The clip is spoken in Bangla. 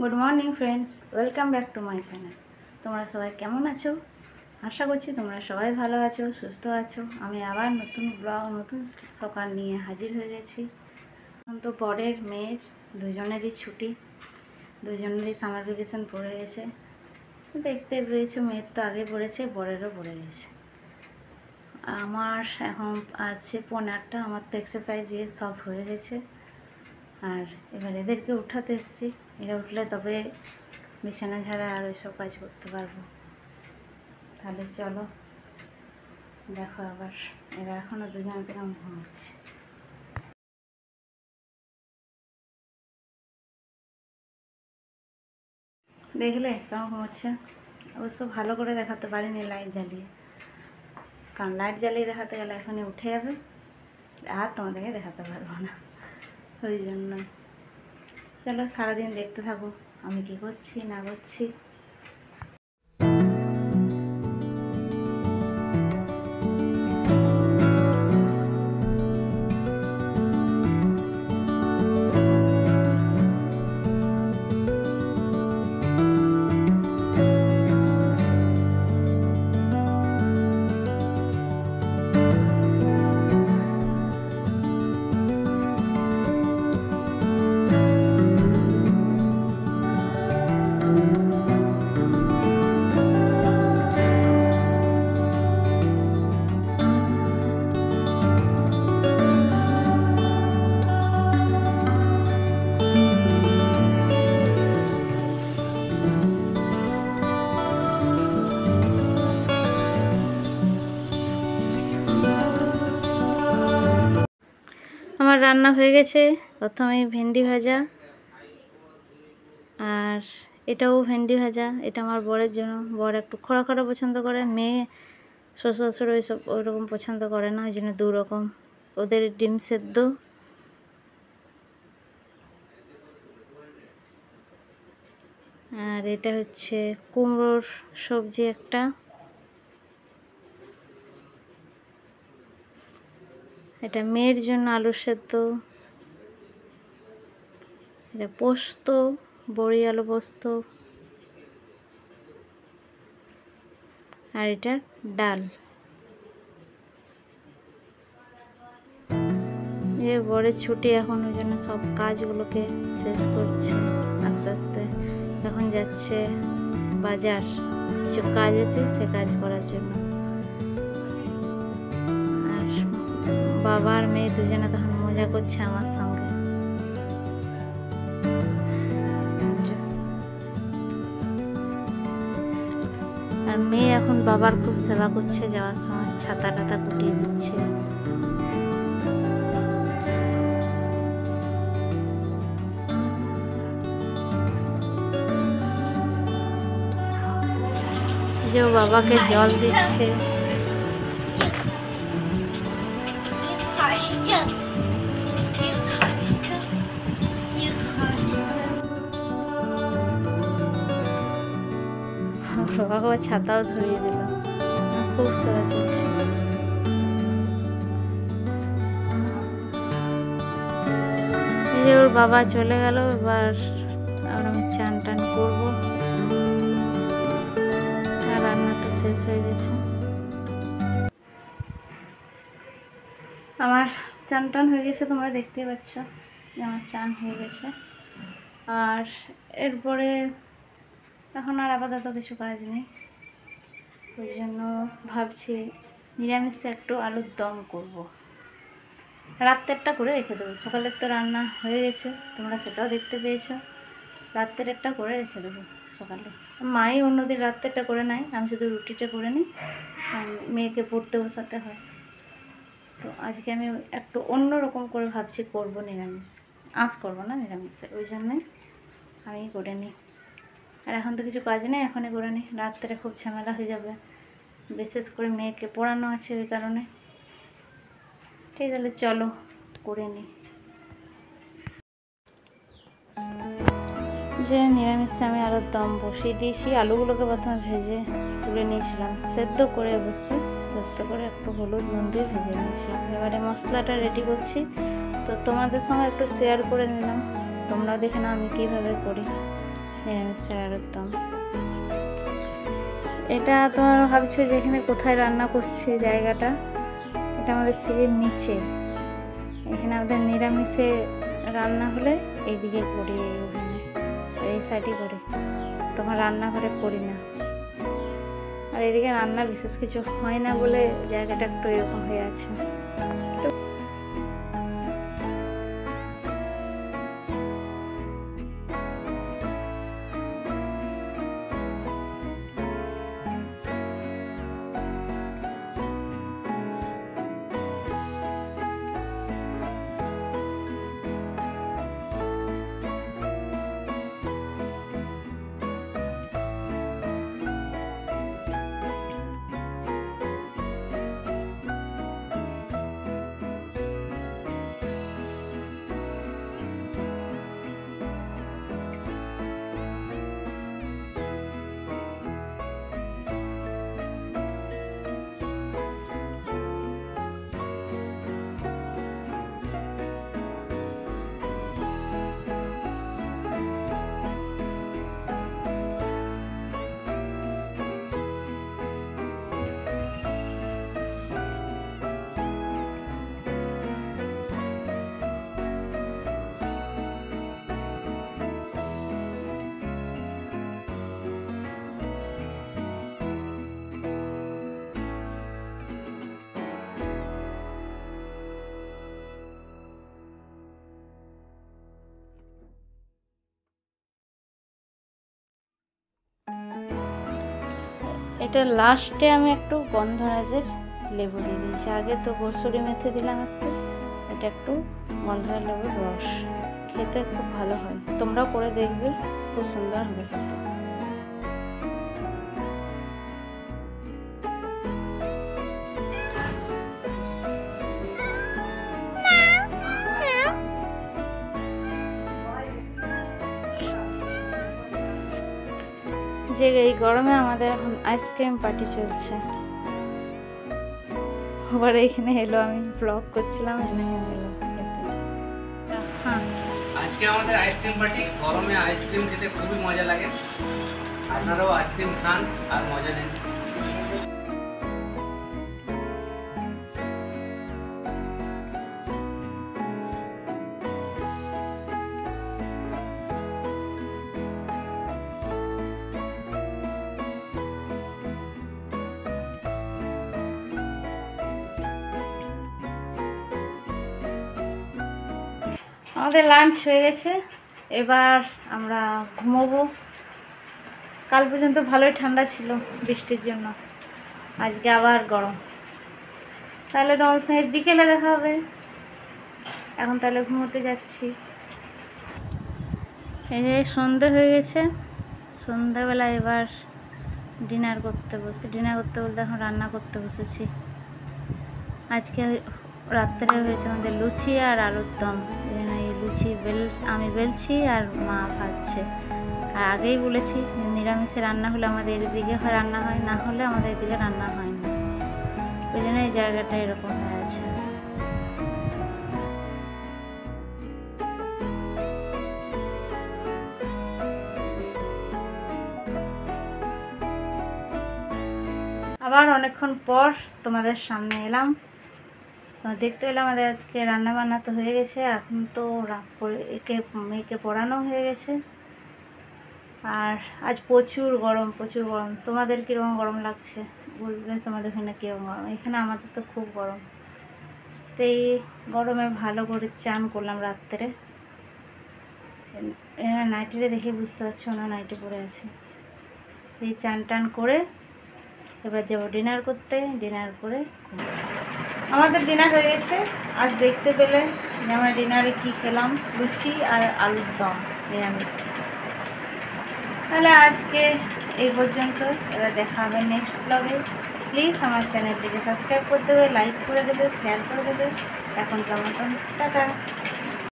Good morning friends, welcome back to my channel. তোমরা সবাই কেমন আছো? আশা করছি তোমরা সবাই ভালো আছো, সুস্থ আছো। আমি আবার নতুন ব্লগ, নতুন সকাল নিয়ে হাজির হয়ে গেছি। এখন তো বরের মেয়ের দুজনেরই ছুটি, দুজনেরই সামার ভ্যাকেশন পড়ে গেছে। দেখতে পেয়েছো, মেয়ের তো আগে পড়েছে, বরেরও পড়ে গেছে। আমার এখন আছে 8:30, আমার তো এক্সারসাইজ সব হয়ে গেছে। আর এবার এদেরকে উঠাতে এসেছি। এরা উঠলে তবে বিছানা ঝাড়া আর ওইসব কাজ করতে পারবো। তাহলে চলো দেখো, আবার এরা এখনও দুজনে থেকে আমি ঘুমোচ্ছি। দেখলে কেমন ঘুমোচ্ছে? অবশ্য ভালো করে দেখাতে পারিনি লাইট জ্বালিয়ে, কারণ লাইট জ্বালিয়ে দেখাতে গেলে এখনই উঠে যাবে আর তোমাদেরকে দেখাতে পারবো না, ওই জন্যই। চলো সারাদিন দেখতে থাকো আমি কি করছি না করছি। আমার রান্না হয়ে গেছে। প্রথমে ভেন্ডি ভাজা, আর এটাও ভেন্ডি ভাজা। এটা আমার বরের জন্য। বর একটু খড়া খড়া পছন্দ করে, মেয়ে শ্বশুর ওইসব ওইরকম পছন্দ করে না, ওই জন্য 2 রকম। ওদের ডিম সেদ্ধ, আর এটা হচ্ছে কুমড়োর সবজি একটা। এটা মেয়ের জন্য আলু সেদ্ধ। এটা পোস্ত, বড়ি আলু পোস্ত। আর এটা ডাল। যে বড়ের ছুটি এখন, ওই জন্য সব কাজগুলোকে শেষ করছে আস্তে আস্তে। এখন যাচ্ছে বাজার, কিছু কাজ আছে সে কাজ করার জন্য। আর বাবা আর মেয়ে দুজনে তখন মজা করছে আমার সঙ্গে। আর মেয়ে এখন বাবার খুব সেবা করছে, যাওয়ার সময় ছাতা টাতা কুটিয়ে দিচ্ছে। যে ও বাবাকে জল দিচ্ছে। বাবা ছাতাও ধরিয়ে দিল, খুব সেবা চলছে। এই যে ওর বাবা চলে গেল, এবার আমি চান টান করবো। আর রান্না তো শেষ হয়ে গেছে। আমার চান টান হয়ে গেছে, তোমরা দেখতেই পাচ্ছ যে আমার চান হয়ে গেছে। আর এরপরে এখন আর আপাতত কিছু কাজ নেই, ওই জন্য ভাবছি নিরামিষে একটু আলুর দম করব। রাত্রেরটা করে রেখে দেবো, সকালের তো রান্না হয়ে গেছে, তোমরা সেটাও দেখতে পেয়েছো। রাত্রের একটা করে রেখে দেবো সকালে। মাই অন্যদিন রাত্রেরটা করে নেয়, আমি শুধু রুটিটা করে নিই, মেয়েকে পড়তে বসাতে হয়। তো আজকে আমি একটু অন্য রকম করে ভাবছি করব, নিরামিষ। আঁচ করবো না নিরামিষে, ওই জন্যে আমি করে নিই। আর এখন তো কিছু কাজ নেই, এখনই করে নিই, রাত্রে খুব ঝামেলা হয়ে যাবে, বিশেষ করে মেয়েকে পড়ানো আছে ওই কারণে। ঠিক আছে, তাহলে চলো করে নিই। যে নিরামিষে আমি আলুর দম বসিয়ে দিয়েছি। আলুগুলোকে প্রথমে ভেজে তুলে নিয়েছিলাম, সেদ্ধ করে, অবশ্যই সেদ্ধ করে একটু হলুদ নুন দিয়ে ভেজে নিয়েছিলাম। এবারে মশলাটা রেডি করছি, তো তোমাদের সঙ্গে একটু শেয়ার করে নিলাম, তোমরাও দেখে নাও আমি কীভাবে করি। নিরামিষের আলুর দম। এটা তোমার ভাবছো যে এখানে কোথায় রান্না করছে জায়গাটা, এটা আমাদের সিঁড়ির নিচে। এখানে আমাদের নিরামিষে রান্না হলে এইদিকে করি, ওখানে এই সাইডে করি, তখন রান্নাঘরে করি না। আর এদিকে রান্না বিশেষ কিছু হয় না বলে জায়গাটা একটু এরকম হয়ে আছে। এটা লাস্টে আমি একটু গন্ধরাজের লেবু দিয়ে দিয়েছি, আগে তো কসুরি মেথি দিলাম একটু, এটা একটু গন্ধরাজ লেবুর রস, খেতে খুব ভালো হয়। তোমরাও করে দেখবে, খুব সুন্দর হবে খেতে। যে এই গরমে আমাদের এখন আইসক্রিম পার্টি চলছে। আবার এখানে এলো, আমি ব্লগ করছিলাম, এখানে এলো খেতে। হ্যাঁ, আজকে আমাদের আইসক্রিম পার্টি। গরমে আইসক্রিম খেতে খুবই মজা লাগে, আপনারাও আইসক্রিম খান আর মজা নেন। আমাদের লাঞ্চ হয়ে গেছে, এবার আমরা ঘুমোবো। কাল পর্যন্ত ভালোই ঠান্ডা ছিল বৃষ্টির জন্য, আজকে আবার গরম। তাহলে তোমাদের সঙ্গে বিকেলে দেখা হবে। এখন তাহলে ঘুমোতে যাচ্ছি। এই যে সন্ধে হয়ে গেছে, সন্ধ্যাবেলা এবার ডিনার করতে বলতে এখন রান্না করতে বসেছি। আজকে রাত্রে হয়েছে আমাদের লুচি আর আলুর দম। এখানে এই লুচি আমি বেলছি আর মা ভাজছে। আর আগেই বলেছি নিরামিষে রান্না হলে আমাদের এদিকে রান্না হয়, না হলে আমাদের এদিকে রান্না হয় না, ওই জন্য এই জায়গাটা এরকম হয়ে আছে। আবার অনেকক্ষণ পর তোমাদের সামনে এলাম, দেখতে পেলাম আমাদের আজকে রান্না বান্না তো হয়ে গেছে। এখন তো মেয়েকে পড়ানো হয়ে গেছে। আর আজ প্রচুর গরম। তোমাদের কীরকম গরম লাগছে বলবে, তোমাদের ওখানে কীরকম গরম? এখানে আমাদের তো খুব গরম। তো এই গরমে ভালো করে চান করলাম রাত্রে। নাইটিটা দেখে বুঝতে পারছো না, নাইটি পরে আছে। এই চান টান করে এবার যাবো ডিনার করতে। ডিনার করে আমাদের ডিনার হয়ে গেছে। আজ দেখতে পেলে যে আমরা ডিনারে কী খেলাম, লুচি আর আলুর দম নিরামিষ। তাহলে আজকে এই পর্যন্ত, এবার দেখা হবে নেক্সট ব্লগে। প্লিজ আমার চ্যানেলটিকে সাবস্ক্রাইব করে দেবে, লাইক করে দেবে, শেয়ার করে দেবে। এখন কেমন টাটা।